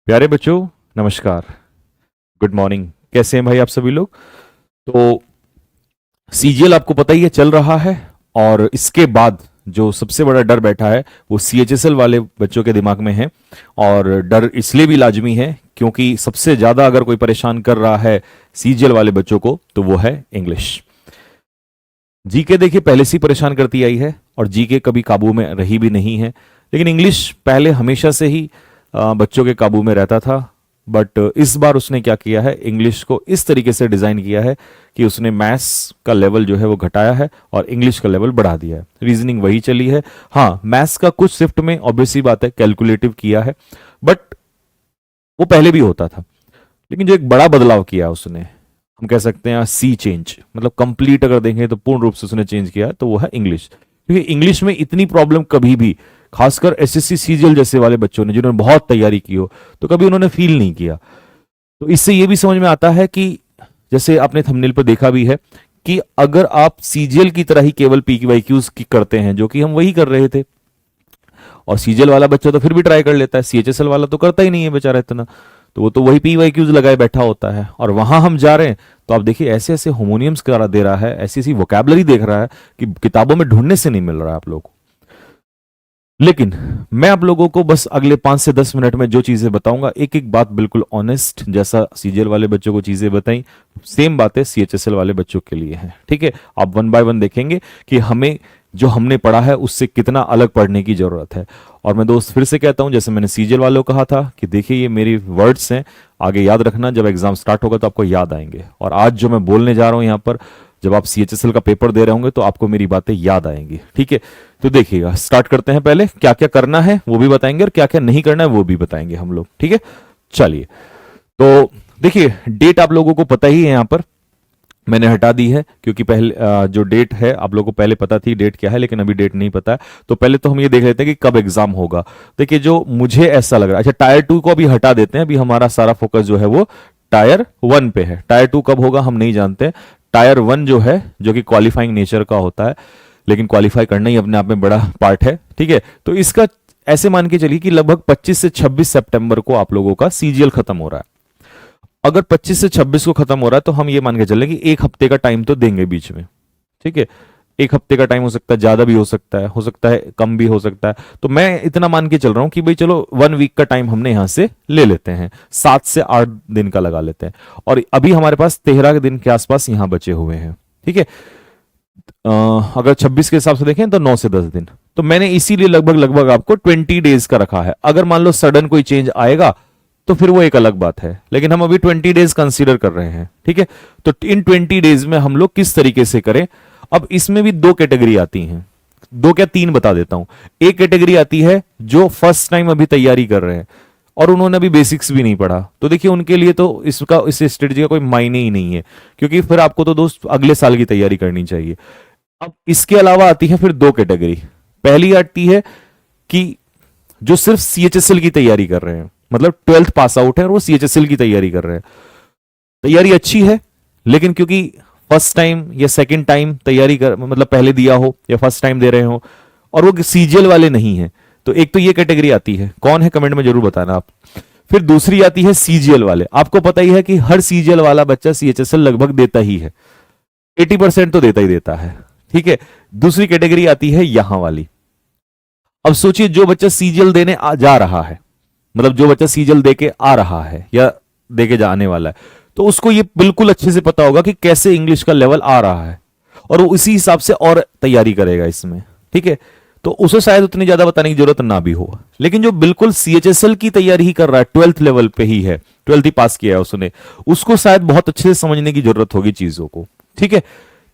प्यारे बच्चों, नमस्कार। Good morning. कैसे हैं भाई आप सभी लोग? तो सीजीएल आपको पता ही है चल रहा है, और इसके बाद जो सबसे बड़ा डर बैठा है वो सीएचएसएल वाले बच्चों के दिमाग में है। और डर इसलिए भी लाजमी है क्योंकि सबसे ज्यादा अगर कोई परेशान कर रहा है सीजीएल वाले बच्चों को तो वो है इंग्लिश। जीके देखिए पहले से ही परेशान करती आई है और जीके कभी काबू में रही भी नहीं है, लेकिन इंग्लिश पहले हमेशा से ही बच्चों के काबू में रहता था। बट इस बार उसने क्या किया है, इंग्लिश को इस तरीके से डिजाइन किया है कि उसने मैथ्स का लेवल जो है वो घटाया है और इंग्लिश का लेवल बढ़ा दिया है। रीजनिंग वही चली है, हाँ मैथ्स का कुछ शिफ्ट में ऑब्वियसली बात है कैलकुलेटिव किया है, बट वो पहले भी होता था। लेकिन जो एक बड़ा बदलाव किया उसने, हम कह सकते हैं सी चेंज, मतलब कंप्लीट अगर देखें तो पूर्ण रूप से उसने चेंज किया, तो वो है इंग्लिश। क्योंकि इंग्लिश में इतनी प्रॉब्लम कभी भी, खासकर एसएससी सीजीएल जैसे वाले बच्चों ने जिन्होंने बहुत तैयारी की हो, तो कभी उन्होंने फील नहीं किया। तो इससे ये भी समझ में आता है कि जैसे आपने थंबनेल पर देखा भी है कि अगर आप सीजीएल की तरह ही केवल पीक्यूज की करते हैं, जो कि हम वही कर रहे थे, और सीजीएल वाला बच्चा तो फिर भी ट्राई कर लेता है, सीएचएसएल वाला तो करता ही नहीं है बेचारा इतना, तो वो तो वही पीवाईक्यूज लगाए बैठा होता है। और वहां हम जा रहे हैं तो आप देखिए ऐसे ऐसे होमोनियम्स करा दे रहा है, ऐसी ऐसी वोकैबलरी देख रहा है कि किताबों में ढूंढने से नहीं मिल रहा है आप लोगों को। लेकिन मैं आप लोगों को बस अगले 5 से 10 मिनट में जो चीजें बताऊंगा, एक एक बात बिल्कुल ऑनेस्ट, जैसा सीजीएल वाले बच्चों को चीजें बताई सेम बातें सीएचएसएल वाले बच्चों के लिए हैं। ठीक है, आप वन बाय वन देखेंगे कि हमें जो हमने पढ़ा है उससे कितना अलग पढ़ने की जरूरत है। और मैं दोस्त फिर से कहता हूं, जैसे मैंने सीजीएल वालों को कहा था कि देखिए ये मेरी वर्ड्स हैं, आगे याद रखना, जब एग्जाम स्टार्ट होगा तो आपको याद आएंगे। और आज जो मैं बोलने जा रहा हूं यहां पर, जब आप सीएचएसएल का पेपर दे रहे होंगे तो आपको मेरी बातें याद आएंगी। ठीक है, तो देखिएगा, स्टार्ट करते हैं। पहले क्या क्या करना है वो भी बताएंगे और क्या क्या नहीं करना है वो भी बताएंगे हम लोग। ठीक है, चलिए। तो देखिए डेट आप लोगों को पता ही है, यहां पर मैंने हटा दी है क्योंकि पहले जो डेट है आप लोगों को पहले पता थी डेट क्या है, लेकिन अभी डेट नहीं पता है। तो पहले तो हम ये देख लेते हैं कि कब एग्जाम होगा। देखिए जो मुझे ऐसा लग रहा है, अच्छा टायर 2 को अभी हटा देते हैं, अभी हमारा सारा फोकस जो है वो टायर 1 पे है। टायर 2 कब होगा हम नहीं जानते। टायर 1 जो है, जो कि क्वालिफाइंग नेचर का होता है, लेकिन क्वालिफाई करना ही अपने आप में बड़ा पार्ट है। ठीक है, तो इसका ऐसे मान के चलिए कि लगभग 25 से 26 सितंबर को आप लोगों का सीजीएल खत्म हो रहा है। अगर 25 से 26 को खत्म हो रहा है तो हम ये मान के चलें कि एक हफ्ते का टाइम तो देंगे बीच में। ठीक है, एक हफ्ते का टाइम हो सकता है, ज्यादा भी हो सकता है कम भी हो सकता है। तो मैं इतना मान के चल रहा हूं कि भाई चलो 1 वीक का टाइम हमने यहां से ले लेते हैं, 7 से 8 दिन का लगा लेते हैं। और अभी हमारे पास 13 दिन के आसपास यहां बचे हुए हैं। ठीक है, अगर 26 के हिसाब से देखें तो 9 से 10 दिन। तो मैंने इसीलिए लगभग लगभग आपको 20 डेज का रखा है। अगर मान लो सडन कोई चेंज आएगा तो फिर वो एक अलग बात है, लेकिन हम अभी 20 डेज कंसीडर कर रहे हैं। ठीक है, तो इन 20 डेज में हम लोग किस तरीके से करें। अब इसमें भी 2 कैटेगरी आती हैं, 2 क्या 3 बता देता हूं। एक कैटेगरी आती है जो फर्स्ट टाइम अभी तैयारी कर रहे हैं और उन्होंने अभी बेसिक्स भी नहीं पढ़ा, तो देखिए उनके लिए तो इसका इस स्ट्रेटजी का कोई मायने ही नहीं है, क्योंकि फिर आपको तो दोस्त अगले साल की तैयारी करनी चाहिए। अब इसके अलावा आती है फिर 2 कैटेगरी। पहली आती है कि जो सिर्फ सीएचएसएल की तैयारी कर रहे हैं, मतलब 12th पास आउट है और वो सीएचएसएल की तैयारी कर रहे हैं। तैयारी अच्छी है, लेकिन क्योंकि फर्स्ट टाइम या सेकंड टाइम तैयारी कर, मतलब पहले दिया हो या फर्स्ट टाइम दे रहे हो, और वो सीजीएल वाले नहीं है, तो एक तो ये कैटेगरी आती है। कौन है कमेंट में जरूर बताना आप। फिर दूसरी आती है सीजीएल वाले। आपको पता ही है कि हर सीजीएल वाला बच्चा सीएचएसएल लगभग देता ही है, 80% तो देता ही देता है। ठीक है, दूसरी कैटेगरी आती है यहां वाली। अब सोचिए जो बच्चा सीजीएल देने जा रहा है, मतलब जो बच्चा सीजीएल देके आ रहा है या देके जाने वाला है, तो उसको ये बिल्कुल अच्छे से पता होगा कि कैसे इंग्लिश का लेवल आ रहा है, और वो उसी हिसाब से और तैयारी करेगा इसमें। ठीक है, तो उसे शायद उतनी ज्यादा बताने की जरूरत ना भी हो। लेकिन जो बिल्कुल सीएचएसएल की तैयारी ही कर रहा है, 12th लेवल पे ही है, 12th ही पास किया है उसने, उसको शायद बहुत अच्छे से समझने की जरूरत होगी चीजों को। ठीक है,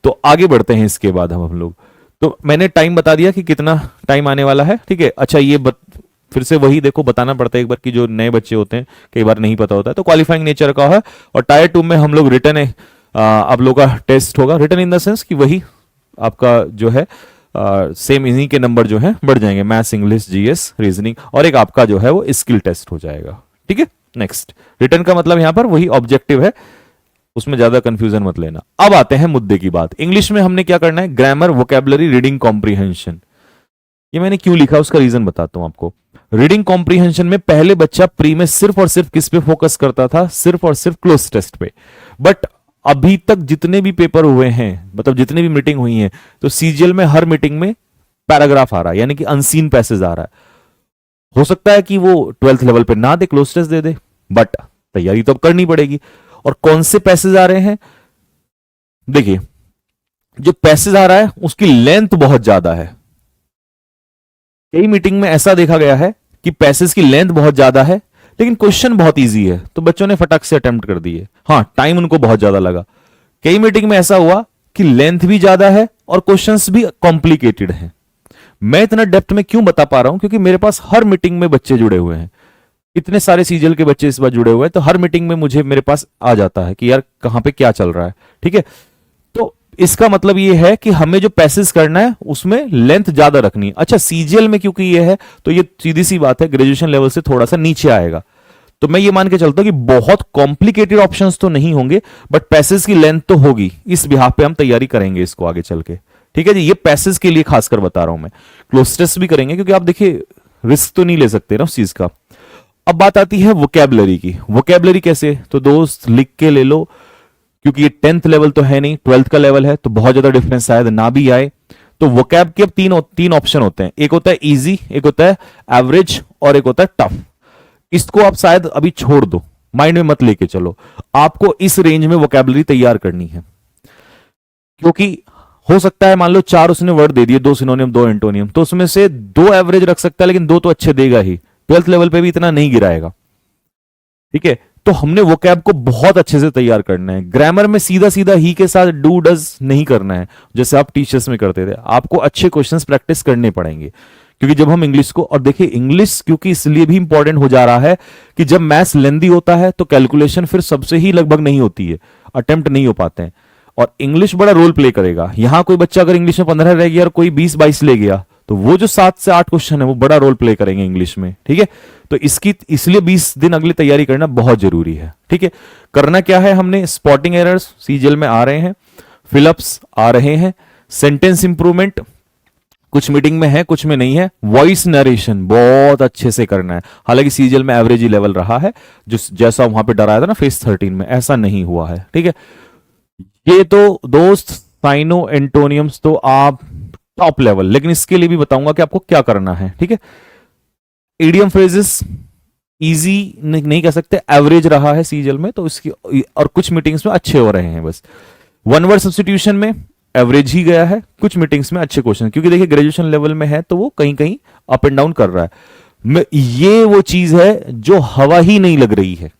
तो आगे बढ़ते हैं इसके बाद हम लोग। तो मैंने टाइम बता दिया कि कितना टाइम आने वाला है। ठीक है, अच्छा ये फिर से वही देखो बताना पड़ता है एक बार कि जो नए बच्चे होते हैं कई बार नहीं पता होता है। तो क्वालिफाइंग नेचर का है, और टायर 2 में हम लोग रिटर्न है, आप लोग का टेस्ट होगा। रिटर्न इन द सेंस कि वही आपका जो है सेम इन्हीं के नंबर जो है बढ़ जाएंगे, मैथ्स इंग्लिश जीएस रीजनिंग, और एक आपका जो है वो स्किल टेस्ट हो जाएगा। ठीक है, नेक्स्ट रिटर्न का मतलब यहां पर वही ऑब्जेक्टिव है, उसमें ज्यादा कंफ्यूजन मत लेना। अब आते हैं मुद्दे की बात। इंग्लिश में हमने क्या करना है, ग्रामर, वोकेबलरी, रीडिंग कॉम्प्रीहेंशन। ये मैंने क्यों लिखा उसका रीजन बताता हूं आपको। रीडिंग कॉम्प्रीहेंशन में पहले बच्चा प्री में सिर्फ और सिर्फ किस पे फोकस करता था, सिर्फ और सिर्फ क्लोज टेस्ट पे। बट अभी तक जितने भी पेपर हुए हैं, मतलब जितने भी मीटिंग हुई है, तो सीजीएल में हर मीटिंग में पैराग्राफ आ रहा है, यानी कि अनसीन पैसेज आ रहा है। हो सकता है कि वो 12th लेवल पे ना दे, क्लोज टेस्ट दे दे, बट तैयारी तो अब करनी पड़ेगी। और कौन से पैसेज आ रहे हैं, देखिए जो पैसेज आ रहा है उसकी लेंथ बहुत ज्यादा है। कई मीटिंग में ऐसा देखा गया है कि पैसेज की लेंथ बहुत ज्यादा है लेकिन क्वेश्चन बहुत इजी है, तो बच्चों ने फटाक से अटेम्प्ट कर दिए। हाँ, टाइम उनको बहुत ज्यादा लगा। कई मीटिंग में ऐसा हुआ कि लेंथ भी ज्यादा है और क्वेश्चंस भी कॉम्प्लिकेटेड हैं। मैं इतना डेप्थ में क्यों बता पा रहा हूं, क्योंकि मेरे पास हर मीटिंग में बच्चे जुड़े हुए हैं, इतने सारे सीजीएल के बच्चे इस बार जुड़े हुए हैं, तो हर मीटिंग में मुझे मेरे पास आ जाता है कि यार कहां पे क्या चल रहा है। ठीक है, तो इसका मतलब ये है कि हमें जो पैसेज करना है उसमें लेंथ ज्यादा रखनी है। अच्छा, सीजीएल में क्योंकि ये है तो ये सीधी सी बात है, ग्रेजुएशन लेवल से थोड़ा सा नीचे आएगा। तो मैं ये मान के चलता हूं कि बहुत कॉम्प्लिकेटेड ऑप्शंस तो नहीं होंगे, बट पैसेज की लेंथ तो होगी। इस बिहाफ पे हम तैयारी करेंगे इसको आगे चल के। ठीक है जी, ये पैसेज के लिए खासकर बता रहा हूं मैं। क्लोज टेस्ट भी करेंगे क्योंकि आप देखिए रिस्क तो नहीं ले सकते ना उस चीज का। अब बात आती है वोकैबुलरी की। वोकैबुलरी कैसे, तो दोस्त लिख के ले लो, क्योंकि ये 10th लेवल तो है नहीं, 12th का लेवल है, तो बहुत ज्यादा डिफरेंस शायद ना भी आए। तो वोकैब के अब तीन ऑप्शन होते हैं, एक होता है इजी, एक होता है एवरेज और एक होता है टफ। इसको आप शायद अभी छोड़ दो, माइंड में मत लेके चलो, आपको इस रेंज में वोकैबुलरी तैयार करनी है। क्योंकि हो सकता है मान लो 4 उसने वर्ड दे दिए, 2 सिनोनियम 2 एंटोनियम, तो उसमें से 2 एवरेज रख सकता है लेकिन 2 तो अच्छे देगा ही, 12th लेवल पे भी इतना नहीं गिराएगा। ठीक है, तो हमने वोकैब को बहुत अच्छे से तैयार करना है। ग्रामर में सीधा सीधा ही के साथ डू डज नहीं करना है जैसे आप टीचर्स में करते थे। आपको अच्छे क्वेश्चंस प्रैक्टिस करने पड़ेंगे, क्योंकि जब हम इंग्लिश को, और देखिए इंग्लिश क्योंकि इसलिए भी इंपॉर्टेंट हो जा रहा है कि जब मैथ्स लेंदी होता है तो कैलकुलेशन फिर सबसे ही लगभग नहीं होती है, अटेम्प्ट नहीं हो पाते हैं, और इंग्लिश बड़ा रोल प्ले करेगा। यहां कोई बच्चा अगर इंग्लिश में 15 रह गया और कोई 20-22 ले गया, तो वो जो 7 से 8 क्वेश्चन है वो बड़ा रोल प्ले करेंगे इंग्लिश में। ठीक है, तो इसकी इसलिए 20 दिन अगली तैयारी करना बहुत जरूरी है। ठीक है, करना क्या है, हमने स्पॉटिंग एरर्स सीजीएल में आ रहे हैं, फिलअप्स आ रहे हैं, सेंटेंस इंप्रूवमेंट कुछ मीटिंग में है कुछ में नहीं है, वॉइस नरेशन बहुत अच्छे से करना है। हालांकि सीजीएल में एवरेज ही लेवल रहा है, जो जैसा वहां पे डराया था ना फेस 13 में, ऐसा नहीं हुआ है। ठीक है, ये तो दोस्त साइनो एंटोनियम्स तो आप टॉप लेवल, लेकिन इसके लिए भी बताऊंगा कि आपको क्या करना है। ठीक है, इडियम फ्रेजेस इजी नहीं कह सकते, एवरेज रहा है सीजीएल में, तो इसकी और कुछ मीटिंग्स में अच्छे हो रहे हैं। बस वन वर्ड सब्स्टिट्यूशन में एवरेज ही गया है, कुछ मीटिंग्स में अच्छे क्वेश्चन, क्योंकि देखिए ग्रेजुएशन लेवल में है तो वो कहीं कहीं अप एंड डाउन कर रहा है। ये वो चीज है जो हवा ही नहीं लग रही है।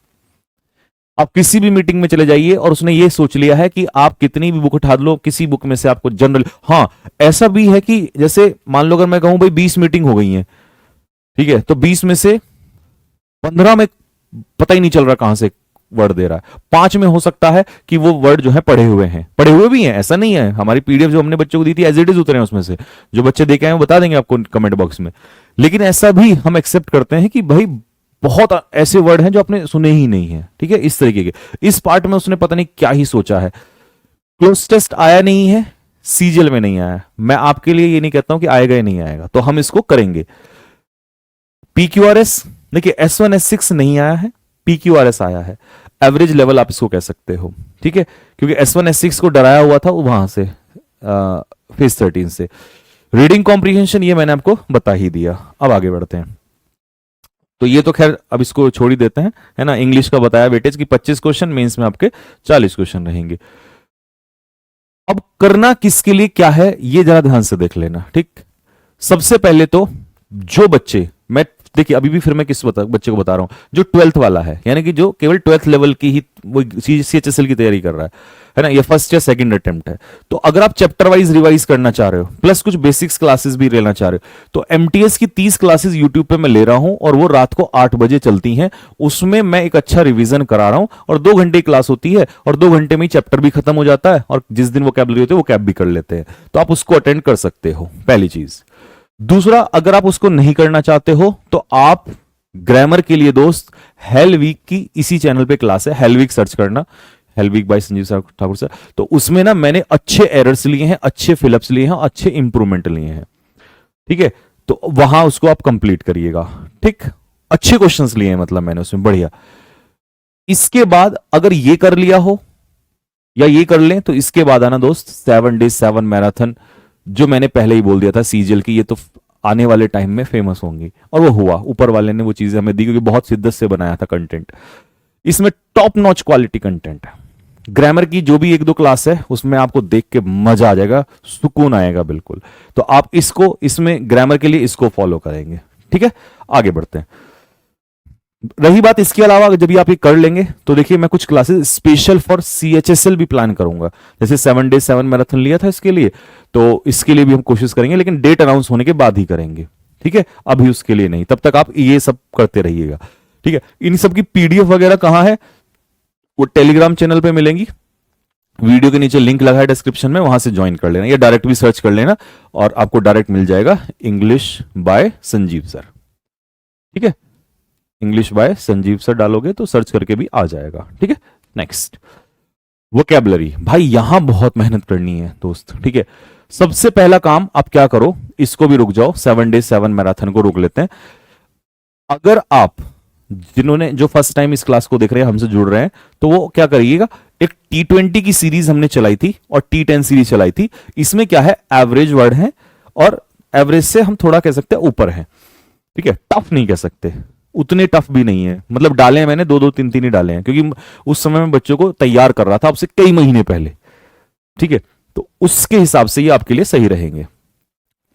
आप किसी भी मीटिंग में चले जाइए और उसने ये सोच लिया है कि आप कितनी भी बुक उठा लो, किसी बुक में से आपको जनरल, हाँ ऐसा भी है कि जैसे मान लो अगर मैं कहूं भाई 20 मीटिंग हो गई है, ठीक है, तो 20 में से 15 में पता ही नहीं चल रहा कहां से वर्ड दे रहा है, 5 में हो सकता है कि वो वर्ड जो है पढ़े हुए भी हैं, ऐसा नहीं है। हमारी पीडीएफ जो हमने बच्चों को दी थी एज इट इज उतरे हैं उसमें से, जो बच्चे देखे हैं वो बता देंगे आपको कमेंट बॉक्स में। लेकिन ऐसा भी हम एक्सेप्ट करते हैं कि भाई बहुत ऐसे वर्ड हैं जो आपने सुने ही नहीं है। ठीक है, इस तरीके के, इस पार्ट में उसने पता नहीं क्या ही सोचा है। क्लोज टेस्ट आया नहीं है, सीजीएल में नहीं आया, मैं आपके लिए ये नहीं कहता हूं कि आएगा ही नहीं आएगा, तो हम इसको करेंगे। पीक्यूआरएस देखिए S1 S6 नहीं आया है, पीक्यूआरएस आया है, एवरेज लेवल आप इसको कह सकते हो। ठीक है, क्योंकि S1 S6 को डराया हुआ था वहां से फेस 13 से। रीडिंग कॉम्प्रीहेंशन ये मैंने आपको बता ही दिया। अब आगे बढ़ते हैं, तो ये तो खैर अब इसको छोड़ ही देते हैं, है ना। इंग्लिश का बताया वेटेज की 25 क्वेश्चन, मेंस में आपके 40 क्वेश्चन रहेंगे। अब करना किसके लिए क्या है ये जरा ध्यान से देख लेना। ठीक, सबसे पहले तो जो बच्चे, मैं देखिए अभी भी फिर मैं किस बच्चे को बता रहा हूं, जो 12th वाला है, यानी कि जो केवल 12th लेवल की ही वो CHSL की तैयारी कर रहा है ना, ये फर्स्ट या सेकंड अटेम्प्ट है। तो अगर आप चैप्टर वाइज रिवाइज करना चाह रहे हो प्लस कुछ बेसिक्स क्लासेस भी लेना चाह रहे हो, तो MTS की 30 क्लासेस यूट्यूब पे मैं ले रहा हूं और वो रात को 8 बजे चलती हैं। उसमें मैं एक अच्छा रिवीजन करा रहा हूं और 2 घंटे की क्लास होती है और 2 घंटे में ही चैप्टर भी खत्म हो जाता है, और जिस दिन वोकैबुलरी होती है वो कैप भी कर लेते हैं, तो आप उसको अटेंड कर सकते हो, पहली चीज। दूसरा, अगर आप उसको नहीं करना चाहते हो तो आप ग्रामर के लिए दोस्त हेल वीक की इसी चैनल पे क्लास है, हेल वीक सर्च करना, hell week by Sanjeev Thakur sir. तो उसमें ना मैंने अच्छे एरर्स लिए हैं, अच्छे फिलअप्स लिए हैं, अच्छे इंप्रूवमेंट लिए हैं। ठीक है, तो वहां उसको आप कंप्लीट करिएगा। ठीक, अच्छे क्वेश्चंस लिए हैं मतलब मैंने उसमें, बढ़िया। इसके बाद अगर ये कर लिया हो या ये कर लें तो इसके बाद आना दोस्त 7 days 7 मैराथन, जो मैंने पहले ही बोल दिया था सीजीएल की, ये तो आने वाले टाइम में फेमस होंगी। और वो हुआ, ऊपर वाले ने वो चीजें हमें दी क्योंकि बहुत शिद्दत से बनाया था कंटेंट। इसमें टॉप नॉच क्वालिटी कंटेंट है। ग्रामर की जो भी एक दो क्लास है उसमें आपको देख के मजा आ जाएगा, सुकून आएगा बिल्कुल। तो आप इसको, इसमें ग्रामर के लिए इसको फॉलो करेंगे। ठीक है, आगे बढ़ते हैं। रही बात इसके अलावा जब भी आप ये कर लेंगे तो देखिए मैं कुछ क्लासेस स्पेशल फॉर सीएचएसएल भी प्लान करूंगा। जैसे 7 days 7 मैराथन लिया था इसके लिए, तो इसके लिए भी हम कोशिश करेंगे, लेकिन डेट अनाउंस होने के बाद ही करेंगे। ठीक है, अभी उसके लिए नहीं, तब तक आप ये सब करते रहिएगा। ठीक है, इन सब की पीडीएफ वगैरह कहां है, वो टेलीग्राम चैनल पे मिलेंगी, वीडियो के नीचे लिंक लगा है डिस्क्रिप्शन में, वहां से ज्वाइन कर लेना या डायरेक्ट भी सर्च कर लेना और आपको डायरेक्ट मिल जाएगा इंग्लिश बाय संजीव सर। ठीक है, इंग्लिश बाय संजीव सर डालोगे तो सर्च करके भी आ जाएगा। ठीक है, नेक्स्ट वोकैबुलरी। भाई यहां बहुत मेहनत करनी है दोस्त। ठीक है, सबसे पहला काम आप क्या करो, इसको भी रुक जाओ, 7 days 7 मैराथन को रोक लेते हैं। अगर आप जिन्होंने जो फर्स्ट टाइम इस क्लास को देख रहे हैं, हमसे जुड़ रहे हैं, तो वो क्या करिएगा, एक T20 की सीरीज हमने चलाई थी और T10 सीरीज चलाई थी। इसमें क्या है, एवरेज वर्ड है और एवरेज से हम थोड़ा कह सकते हैं ऊपर है। ठीक है, टफ नहीं कह सकते, उतने टफ भी नहीं है, मतलब डाले हैं मैंने, 2-2 3-3 ही डाले हैं क्योंकि उस समय मैं बच्चों को तैयार कर रहा था आपसे कई महीने पहले। ठीक है, तो उसके हिसाब से ये आपके लिए सही रहेंगे।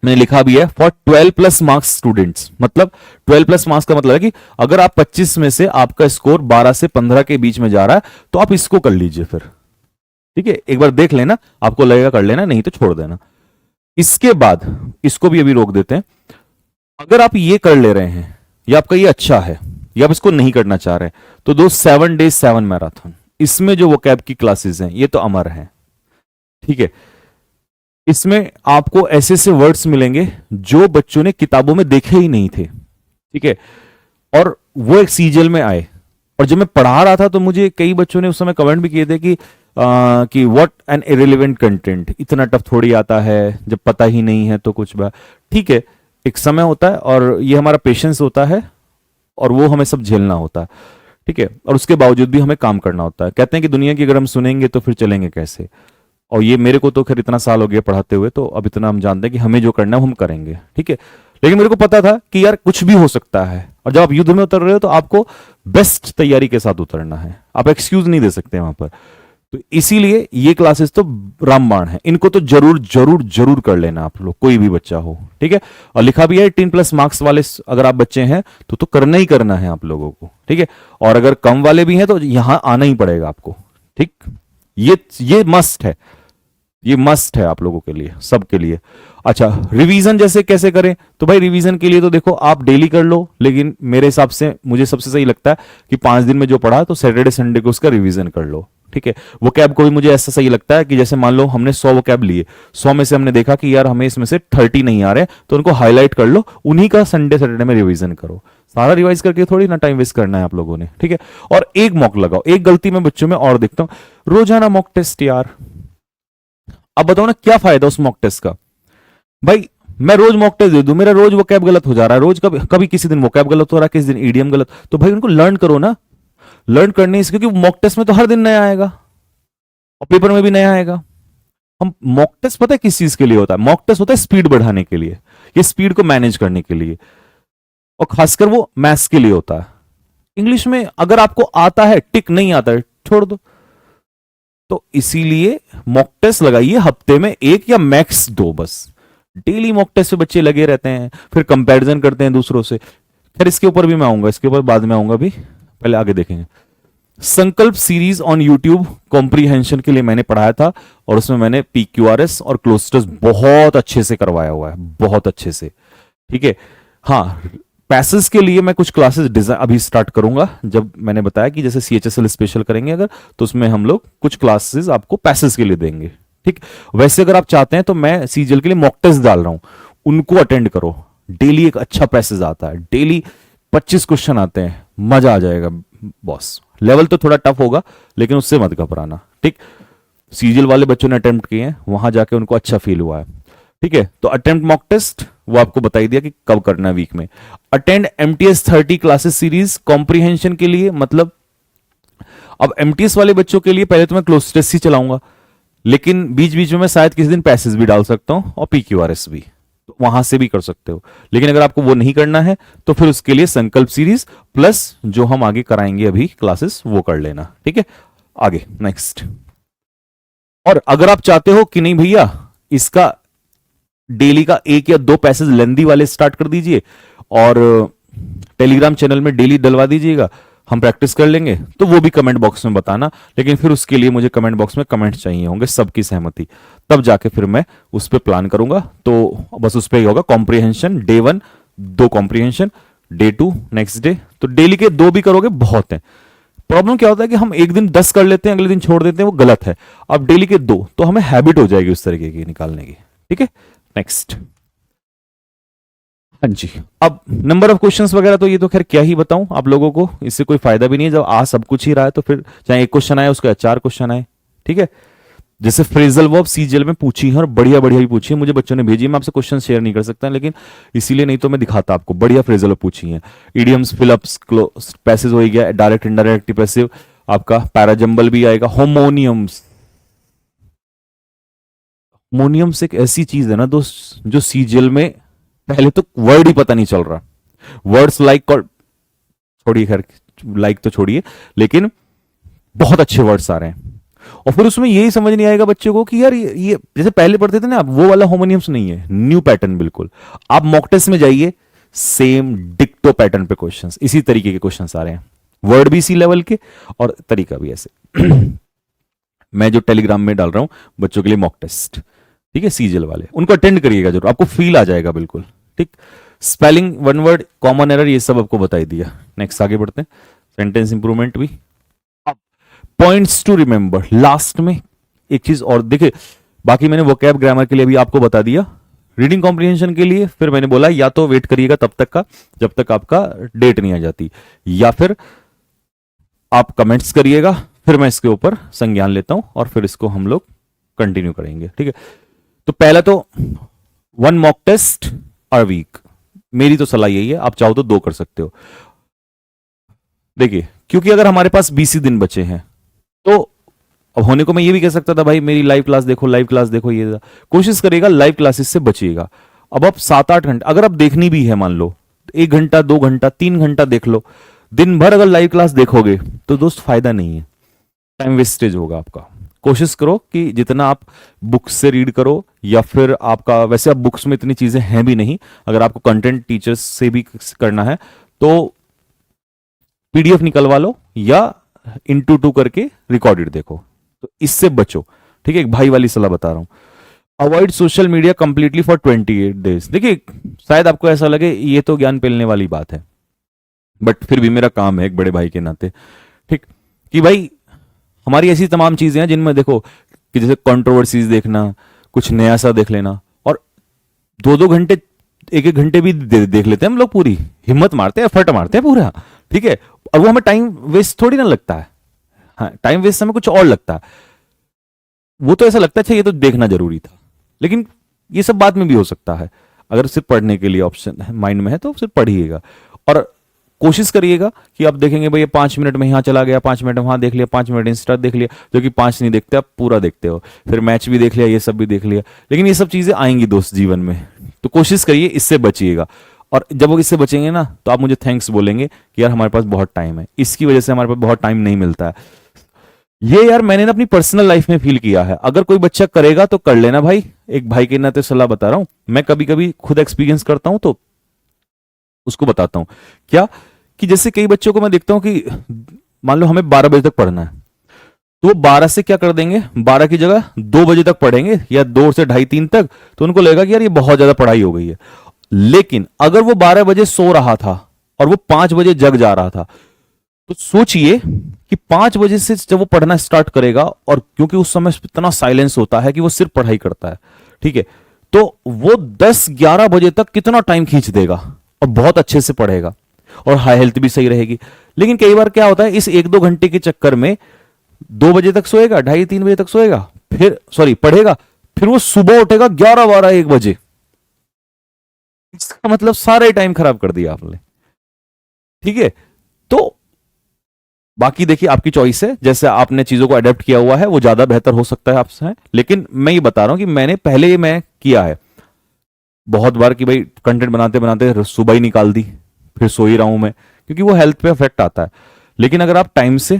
मैंने लिखा भी है फॉर 12+ मार्क्स स्टूडेंट्स, मतलब 12+ मार्क्स का मतलब है कि अगर आप 25 में से आपका स्कोर 12 से 15 के बीच में जा रहा है तो आप इसको कर लीजिए फिर। ठीक है, एक बार देख लेना, आपको लगेगा कर लेना, नहीं तो छोड़ देना। इसके बाद इसको भी अभी रोक देते हैं। अगर आप ये कर ले रहे हैं या आपका ये अच्छा है या आप इसको नहीं करना चाह रहे हैं, तो दो 7 days 7 मैराथन, इसमें जो वोकैब की क्लासेस हैं ये तो अमर हैं। ठीक है, इसमें आपको ऐसे ऐसे वर्ड्स मिलेंगे जो बच्चों ने किताबों में देखे ही नहीं थे। ठीक है, और वो एक सीजल में आए। और जब मैं पढ़ा रहा था तो मुझे कई बच्चों ने उस समय कमेंट भी किए थे कि व्हाट एन इरेलीवेंट कंटेंट, इतना टफ थोड़ी आता है जब पता ही नहीं है तो कुछ बात। ठीक है, एक समय होता है और ये हमारा पेशेंस होता है और वो हमें सब झेलना होता है। ठीक है, और उसके बावजूद भी हमें काम करना होता है। कहते हैं कि दुनिया की अगर हम सुनेंगे तो फिर चलेंगे कैसे। और ये मेरे को तो खैर इतना साल हो गया पढ़ाते हुए, तो अब इतना हम जानते हैं कि हमें जो करना है वो हम करेंगे। ठीक है, लेकिन मेरे को पता था कि यार कुछ भी हो सकता है, और जब आप युद्ध में उतर रहे हो तो आपको बेस्ट तैयारी के साथ उतरना है, आप एक्सक्यूज नहीं दे सकते वहां पर। तो इसीलिए ये क्लासेस तो रामबाण है, इनको तो जरूर जरूर जरूर कर लेना आप लोग, कोई भी बच्चा हो। ठीक है, और लिखा भी है 18+ मार्क्स वाले अगर आप बच्चे हैं तो करना ही करना है आप लोगों को। ठीक है, और अगर कम वाले भी हैं तो यहां आना ही पड़ेगा आपको। ठीक, ये मस्ट है, ये मस्ट है आप लोगों के लिए, सबके लिए। अच्छा, रिवीजन जैसे कैसे करें, तो भाई रिवीजन के लिए तो देखो आप डेली कर लो, लेकिन मेरे हिसाब से मुझे सबसे सही लगता है कि 5 दिन में जो पढ़ा तो सैटरडे संडे को उसका रिवीजन कर लो। ठीक है, वो कैब को भी मुझे ऐसा सही लगता है कि जैसे मान लो हमने 100 वो कैब लिए, 100 में से हमने देखा कि यार हमें इसमें से 30 नहीं आ रहे, तो उनको हाईलाइट कर लो, उन्हीं का संडे सैटरडे में रिवीजन करो। सारा रिवाइज करके थोड़ी ना टाइम वेस्ट करना है आप लोगों ने। ठीक है, और एक मॉक लगाओ। एक गलती में बच्चों में और देखता हूं, रोजाना मॉक टेस्ट यार। अब बताओ ना क्या फायदा उस मॉक टेस्ट का। भाई मैं रोज मॉक टेस्ट दे दूं, मेरा रोज वो कैब गलत हो जा रहा है, रोज कभी कभी किसी दिन वो कैब गलत हो रहा है, किसी दिन ईडीएम गलत, तो भाई उनको लर्न करो ना। लर्न करने से, क्योंकि मॉक टेस्ट में तो हर दिन नया आएगा और पेपर में भी नया आएगा। हम मॉक टेस्ट पता है किस चीज के लिए होता है, मॉक टेस्ट होता है स्पीड बढ़ाने के लिए, ये स्पीड को मैनेज करने के लिए, और खासकर वो मैथ्स के लिए होता है। इंग्लिश में अगर आपको आता है, टिक नहीं आता है, छोड़ दो। तो इसीलिए मॉक टेस्ट लगाइए, हफ्ते में 1 या मैक्स 2 बस। डेली मॉक टेस्ट पे बच्चे लगे रहते हैं, फिर कंपैरिजन करते हैं दूसरों से। खैर इसके ऊपर भी मैं आऊंगा, इसके ऊपर बाद में आऊंगा, भी पहले आगे देखेंगे। संकल्प सीरीज ऑन यूट्यूब कॉम्प्रीहेंशन के लिए मैंने पढ़ाया था, और उसमें मैंने PQRS और क्लोस्टर्स बहुत अच्छे से करवाया हुआ है, बहुत अच्छे से। ठीक है, हाँ, पैसेज के लिए मैं कुछ क्लासेस डिजाइन अभी स्टार्ट करूंगा। जब मैंने बताया कि जैसे CHSL स्पेशल करेंगे अगर, तो उसमें हम लोग कुछ क्लासेस आपको पैसेज के लिए देंगे। ठीक, वैसे अगर आप चाहते हैं तो मैं सीजीएल के लिए मॉक टेस्ट डाल रहा हूं, उनको अटेंड करो। डेली एक अच्छा पैसेज आता है, डेली 25 क्वेश्चन आते हैं, मजा आ जाएगा बॉस। लेवल तो थोड़ा टफ होगा, लेकिन उससे मत घबराना। ठीक, सीजीएल वाले बच्चों ने अटेम्प्ट किए हैं, वहां जाके उनको अच्छा फील हुआ है। ठीक है, तो अटेम्प्ट मॉक टेस्ट वो आपको बता ही दिया कि कब करना है वीक में। Attend MTS 30 classes series comprehension के लिए, मतलब अब एमटीएस वाले बच्चों के लिए पहले तो मैं क्लोज टेस्ट ही चलाऊंगा, लेकिन बीच बीच में मैं शायद किसी दिन पैसेज भी डाल सकता हूं और पीक्यूआरएस भी, तो वहां से भी कर सकते हो। लेकिन अगर आपको वो नहीं करना है तो फिर उसके लिए संकल्प सीरीज प्लस जो हम आगे कराएंगे अभी क्लासेस वो कर लेना। ठीक है, आगे नेक्स्ट। और अगर आप चाहते हो कि नहीं भैया इसका डेली का 1 या 2 पैसेज लेंदी वाले स्टार्ट कर दीजिए और टेलीग्राम चैनल में डेली डलवा दीजिएगा, हम प्रैक्टिस कर लेंगे, तो वो भी कमेंट बॉक्स में बताना। लेकिन फिर उसके लिए मुझे कमेंट बॉक्स में कमेंट चाहिए होंगे, सबकी सहमति, तब जाके फिर मैं उस पर प्लान करूंगा। तो बस उस पर ही होगा comprehension, day 1 2 comprehension, day 2 next day, तो डेली के 2 भी करोगे बहुत है। प्रॉब्लम क्या होता है कि हम एक दिन 10 कर लेते हैं, अगले दिन छोड़ देते हैं, वो गलत है। अब डेली के 2 तो हमें हैबिट हो जाएगी उस तरीके की निकालने की। ठीक है, नेक्स्ट। हाँ जी, अब नंबर ऑफ क्वेश्चंस वगैरह तो ये तो खैर क्या ही बताऊं आप लोगों को, इससे कोई फायदा भी नहीं है। जब आ सब कुछ ही रहा है तो फिर चाहे 1 क्वेश्चन आए उसका 4 क्वेश्चन आए। ठीक है, जैसे फ्रेजल वर्ब सीजीएल में पूछी है और बढ़िया बढ़िया भी पूछी है, मुझे बच्चों ने भेजी है, मैं आपसे क्वेश्चन शेयर नहीं कर सकता लेकिन इसीलिए, नहीं तो मैं दिखाता आपको। बढ़िया फ्रेजल वर्ब पूछी है, इडियम्स, फिलअप्स, पैसेज हो गया, डायरेक्ट इनडायरेक्ट पैसिव, आपका पैराजम्बल भी आएगा, होमोनियम्स। होमोनियम्स एक ऐसी चीज है ना दोस्त जो सीजीएल में पहले तो वर्ड ही पता नहीं चल रहा, वर्ड्स लाइक, और छोड़िए खैर, लाइक तो छोड़िए, लेकिन बहुत अच्छे वर्ड्स आ रहे हैं। और फिर उसमें यही समझ नहीं आएगा बच्चों को कि यार ये जैसे पहले पढ़ते थे ना, आप वो वाला होमोनियम्स नहीं है, न्यू पैटर्न बिल्कुल। आप मॉक टेस्ट में जाइए, सेम डिक्टो पैटर्न पे क्वेश्चंस, इसी तरीके के क्वेश्चंस आ रहे हैं, वर्ड भी इसी लेवल के और तरीका भी ऐसे। मैं जो टेलीग्राम में डाल रहा हूं बच्चों के लिए मॉक टेस्ट, ठीक है, सीजीएल वाले, उनको अटेंड करिएगा जरूर, आपको फील आ जाएगा बिल्कुल। ठीक, spelling, one word, common error, ये सब आपको बता ही दिया। नेक्स्ट आगे बढ़ते हैं, सेंटेंस इंप्रूवमेंट भी। अब पॉइंट्स टू रिमेंबर, लास्ट में एक चीज और देखिए, बाकी मैंने वोकैब ग्रामर के लिए भी आपको बता दिया, रीडिंग कॉम्प्रिहेंशन के लिए फिर मैंने बोला या तो वेट करिएगा तब तक का जब तक आपका डेट नहीं आ जाती, या फिर आप कमेंट्स करिएगा, फिर मैं इसके ऊपर संज्ञान लेता हूं और फिर इसको हम लोग कंटिन्यू करेंगे। ठीक है, तो पहला तो 1 मॉक टेस्ट अ वीक, मेरी तो सलाह यही है, आप चाहो तो 2 कर सकते हो। देखिए, क्योंकि अगर हमारे पास 20 ही दिन बचे हैं तो अब होने को मैं ये भी कह सकता था भाई मेरी लाइव क्लास देखो, लाइव क्लास देखो, ये कोशिश करेगा लाइव क्लासेस से बचिएगा। अब आप 7-8 घंटे अगर आप देखनी भी है, मान लो 1 घंटा 2 घंटा 3 घंटा देख लो, दिन भर अगर लाइव क्लास देखोगे तो दोस्त फायदा नहीं है, टाइम वेस्टेज होगा आपका। कोशिश करो कि जितना आप बुक्स से रीड करो, या फिर आपका वैसे अब बुक्स में इतनी चीजें हैं भी नहीं, अगर आपको कंटेंट टीचर्स से भी करना है तो पीडीएफ निकलवा लो या इंटू 2 करके रिकॉर्डेड देखो, तो इससे बचो। ठीक है, एक भाई वाली सलाह बता रहा हूं, avoid social media completely for 28 days. देखिए, शायद आपको ऐसा लगे ये तो ज्ञान पेलने वाली बात है, बट फिर भी मेरा काम है एक बड़े भाई के नाते, ठीक, कि भाई हमारी ऐसी तमाम चीजें हैं जिनमें देखो कि जैसे कंट्रोवर्सीज देखना, कुछ नया सा देख लेना, और 2-2 घंटे 1-1 घंटे भी देख लेते हैं हम लोग, पूरी हिम्मत मारते हैं, एफर्ट मारते हैं पूरा। ठीक है, और वो हमें टाइम वेस्ट थोड़ी ना लगता है, हाँ टाइम वेस्ट हमें कुछ और लगता है, वो तो ऐसा लगता है अच्छा ये तो देखना जरूरी था, लेकिन ये सब बात में भी हो सकता है। अगर सिर्फ पढ़ने के लिए ऑप्शन माइंड में है तो सिर्फ पढ़िएगा, और कोशिश करिएगा कि आप देखेंगे भाई ये 5 मिनट में यहाँ चला गया, 5 मिनट वहां देख लिया, 5 मिनट इंस्टा देख लिया, जो कि 5 नहीं देखते, आप पूरा देखते हो, फिर मैच भी देख लिया, ये सब भी देख लिया, लेकिन ये सब चीजें आएंगी दोस्त जीवन में, तो कोशिश करिए इससे बचिएगा। और जब वो इससे बचेंगे ना तो आप मुझे थैंक्स बोलेंगे कि यार हमारे पास बहुत टाइम है, इसकी वजह से हमारे पास बहुत टाइम नहीं मिलता है। ये यार मैंने ना अपनी पर्सनल लाइफ में फील किया है, अगर कोई बच्चा करेगा तो कर लेना भाई, एक भाई के नाते सलाह बता रहा हूं, मैं कभी कभी खुद एक्सपीरियंस करता हूं तो उसको बताता हूं। क्या कि जैसे कई बच्चों को मैं देखता हूं कि मान लो हमें 12 बजे तक पढ़ना है, तो वो 12 से क्या कर देंगे, 12 की जगह 2 बजे तक पढ़ेंगे या 2 से 2:30-3 तक, तो उनको लगेगा कि यार ये बहुत ज्यादा पढ़ाई हो गई है। लेकिन अगर वो 12 बजे सो रहा था और वो 5 बजे जग जा रहा था, तो सोचिए कि 5 बजे से जब वो पढ़ना स्टार्ट करेगा, और क्योंकि उस समय इतना साइलेंस होता है कि वो सिर्फ पढ़ाई करता है, ठीक है, तो वो 10-11 बजे तक कितना टाइम खींच देगा और बहुत अच्छे से पढ़ेगा और हाई हेल्थ भी सही रहेगी। लेकिन कई बार क्या होता है, इस 1-2 घंटे के चक्कर में 2 बजे तक सोएगा, 2:30-3 बजे तक सोएगा, फिर सॉरी पढ़ेगा, फिर वो सुबह उठेगा 11 12 1 बजे। इसका मतलब सारा ही टाइम खराब कर दिया आपने। ठीक है, तो बाकी देखिए आपकी चॉइस है, जैसे आपने चीजों को अडेप्ट किया हुआ है वो ज्यादा बेहतर हो सकता है आपसे, लेकिन मैं ये बता रहा हूं कि मैंने पहले मैं किया है बहुत बार कि भाई कंटेंट बनाते बनाते सुबह ही निकाल दी, फिर सो ही रहा हूं मैं, क्योंकि वो हेल्थ पे अफेक्ट आता है। लेकिन अगर आप टाइम से,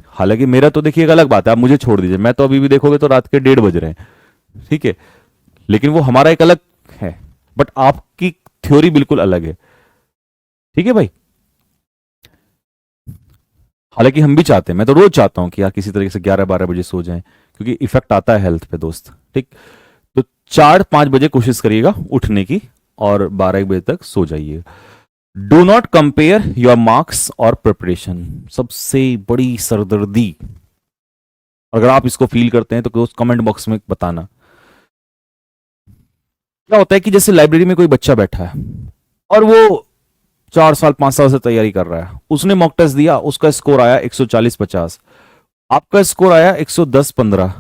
हालांकि मेरा तो देखिए एक अलग बात है, आप मुझे छोड़ दीजिए, मैं तो अभी भी देखोगे तो रात के 1:30 बज रहे हैं, ठीक है, लेकिन वो हमारा एक अलग है, बट आपकी थ्योरी बिल्कुल अलग है। ठीक है भाई, हालांकि हम भी चाहते हैं, मैं तो रोज चाहता हूं कि यार किसी तरीके से 11 12 बजे सो जाएं, क्योंकि इफेक्ट आता है हेल्थ पे दोस्त। ठीक, तो 4 5 बजे कोशिश करिएगा उठने की, और 12 1 बजे तक सो जाइए। Do not compare your marks और प्रिपरेशन, सबसे बड़ी सरदर्दी। अगर आप इसको फील करते हैं तो दोस्त कमेंट बॉक्स में बताना। क्या होता है कि जैसे लाइब्रेरी में कोई बच्चा बैठा है और वो 4 साल 5 साल से तैयारी कर रहा है, उसने मॉक टेस्ट दिया, उसका स्कोर आया 140 50, आपका स्कोर आया 110 15,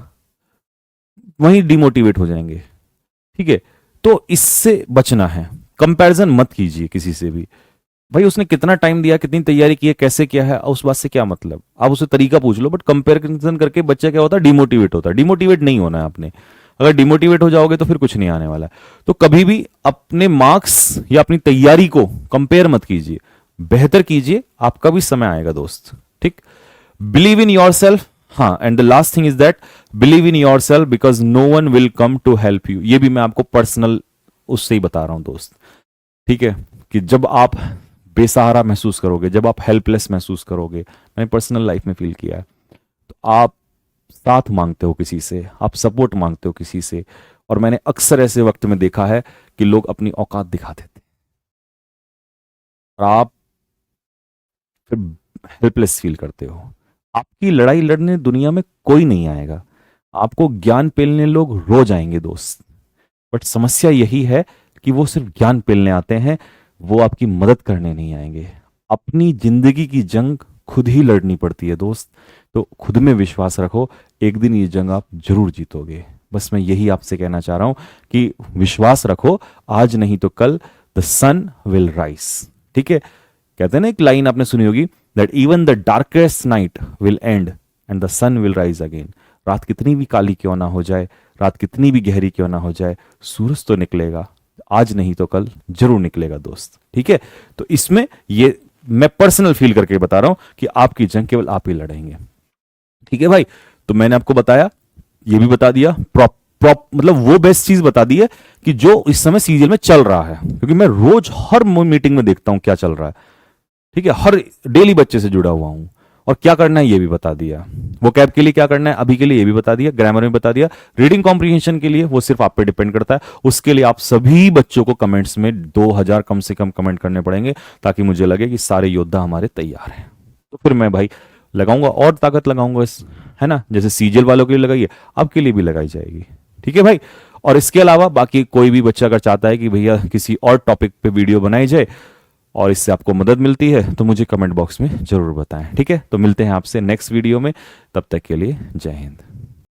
वहीं डिमोटिवेट हो जाएंगे। ठीक है, तो इससे बचना है, कंपैरिजन मत कीजिए किसी से भी। भाई उसने कितना टाइम दिया, कितनी तैयारी की है, कैसे किया है, उस बात से क्या मतलब, आप उससे तरीका पूछ लो, बट कंपैरिजन करके बच्चा क्या होता है, डिमोटिवेट होता है। डिमोटिवेट नहीं होना है आपने, अगर डिमोटिवेट हो जाओगे तो फिर कुछ नहीं आने वाला है। तो कभी भी अपने मार्क्स या अपनी तैयारी को कंपेयर मत कीजिए, बेहतर कीजिए, आपका भी समय आएगा दोस्त। ठीक, बिलीव इन योर सेल्फ। हाँ, and the last thing is that believe in yourself because no one will come to help you. ये भी मैं आपको पर्सनल उससे ही बता रहा हूं दोस्त। ठीक है, कि जब आप बेसहारा महसूस करोगे, जब आप हेल्पलेस महसूस करोगे, मैंने पर्सनल लाइफ में फील किया है, तो आप साथ मांगते हो किसी से, आप सपोर्ट मांगते हो किसी से, और मैंने अक्सर ऐसे वक्त में देखा है कि लोग अपनी औकात दिखा देते, और आप फिर हेल्पलेस फील करते हो। आपकी लड़ाई लड़ने दुनिया में कोई नहीं आएगा, आपको ज्ञान पेलने लोग रोज आएंगे दोस्त, बट समस्या यही है कि वो सिर्फ ज्ञान पेलने आते हैं, वो आपकी मदद करने नहीं आएंगे। अपनी जिंदगी की जंग खुद ही लड़नी पड़ती है दोस्त, तो खुद में विश्वास रखो, एक दिन ये जंग आप जरूर जीतोगे। बस मैं यही आपसे कहना चाह रहा हूं कि विश्वास रखो, आज नहीं तो कल द सन विल राइज। ठीक है, कहते हैं ना, एक लाइन आपने सुनी होगी, that even the darkest night will end and the sun will rise again. रात कितनी भी काली क्यों ना हो जाए, रात कितनी भी गहरी क्यों ना हो जाए, सूरज तो निकलेगा, आज नहीं तो कल जरूर निकलेगा दोस्त। ठीक है, तो इसमें ये मैं पर्सनल फील करके बता रहा हूं कि आपकी जंग केवल आप ही लड़ेंगे। ठीक है भाई, तो मैंने आपको बताया, ये भी बता दिया, मतलब वो बेस्ट चीज बता दी है कि जो इस समय सीरियल में चल रहा है, क्योंकि मैं रोज हर मीटिंग में देखता हूं क्या चल रहा है। ठीक है, हर डेली बच्चे से जुड़ा हुआ हूं, और क्या करना है ये भी बता दिया, वो कैब के लिए क्या करना है अभी के लिए ये भी बता दिया, ग्रामर में बता दिया, रीडिंग कॉम्प्रिहेंशन के लिए वो सिर्फ आप पे डिपेंड करता है। उसके लिए आप सभी बच्चों को कमेंट्स में 2000 कम से कम कमेंट करने पड़ेंगे, ताकि मुझे लगे कि सारे योद्धा हमारे तैयार हैं। तो फिर मैं भाई लगाऊंगा और ताकत लगाऊंगा इस, है ना, जैसे सीजीएल वालों के लिए लगाइए, आपके लिए भी लगाई जाएगी। ठीक है भाई, और इसके अलावा बाकी कोई भी बच्चा अगर चाहता है कि भैया किसी और टॉपिक पे वीडियो बनाई जाए और इससे आपको मदद मिलती है, तो मुझे कमेंट बॉक्स में जरूर बताएं। ठीक है, तो मिलते हैं आपसे नेक्स्ट वीडियो में, तब तक के लिए जय हिंद।